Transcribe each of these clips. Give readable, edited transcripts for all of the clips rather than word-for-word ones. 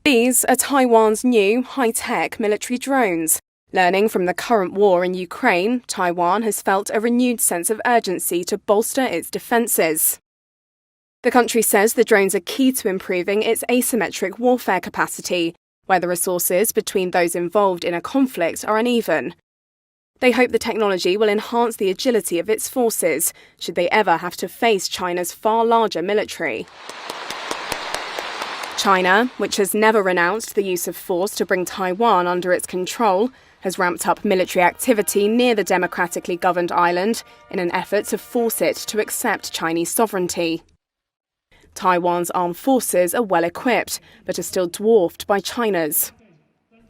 These are Taiwan's new high-tech military drones. Learning from the current war in Ukraine, Taiwan has felt a renewed sense of urgency to bolster its defences. The country says the drones are key to improving its asymmetric warfare capacity, where the resources between those involved in a conflict are uneven. They hope the technology will enhance the agility of its forces, should they ever have to face China's far larger military. China, which has never renounced the use of force to bring Taiwan under its control, has ramped up military activity near the democratically governed island in an effort to force it to accept Chinese sovereignty. Taiwan's armed forces are well equipped, but are still dwarfed by China's.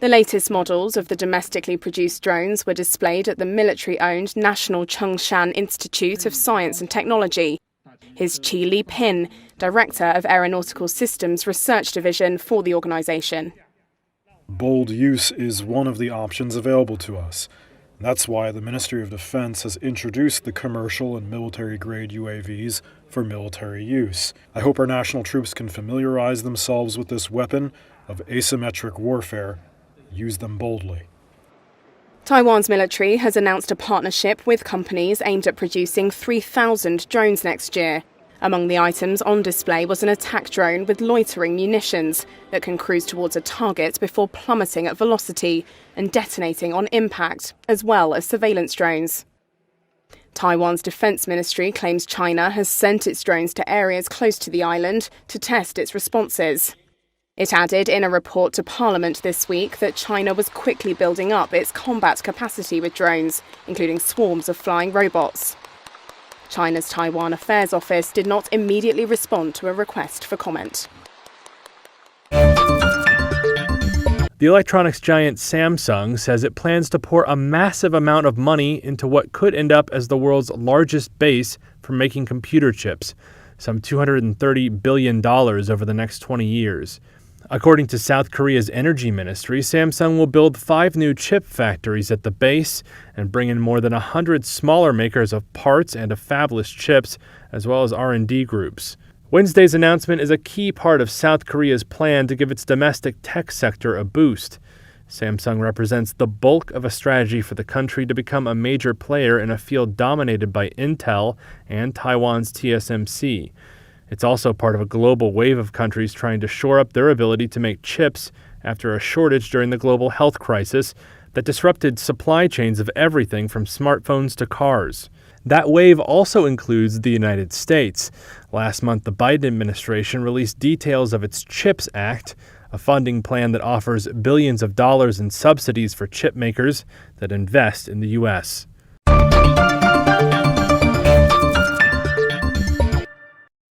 The latest models of the domestically produced drones were displayed at the military-owned National Chengshan Institute of Science and Technology. Here's Chi Li-pin, Director of Aeronautical Systems Research Division for the organisation. Bold use is one of the options available to us. That's why the Ministry of Defense has introduced the commercial and military-grade UAVs for military use. I hope our national troops can familiarize themselves with this weapon of asymmetric warfare. Use them boldly. Taiwan's military has announced a partnership with companies aimed at producing 3,000 drones next year. Among the items on display was an attack drone with loitering munitions that can cruise towards a target before plummeting at velocity and detonating on impact, as well as surveillance drones. Taiwan's defense ministry claims China has sent its drones to areas close to the island to test its responses. It added in a report to Parliament this week that China was quickly building up its combat capacity with drones, including swarms of flying robots. China's Taiwan Affairs Office did not immediately respond to a request for comment. The electronics giant Samsung says it plans to pour a massive amount of money into what could end up as the world's largest base for making computer chips, some $230 billion over the next 20 years. According to South Korea's energy ministry, Samsung will build 5 new chip factories at the base and bring in more than 100 smaller makers of parts and of fabless chips, as well as R&D groups. Wednesday's announcement is a key part of South Korea's plan to give its domestic tech sector a boost. Samsung represents the bulk of a strategy for the country to become a major player in a field dominated by Intel and Taiwan's TSMC. It's also part of a global wave of countries trying to shore up their ability to make chips after a shortage during the global health crisis that disrupted supply chains of everything from smartphones to cars. That wave also includes the United States. Last month, the Biden administration released details of its CHIPS Act, a funding plan that offers billions of dollars in subsidies for chip makers that invest in the U.S.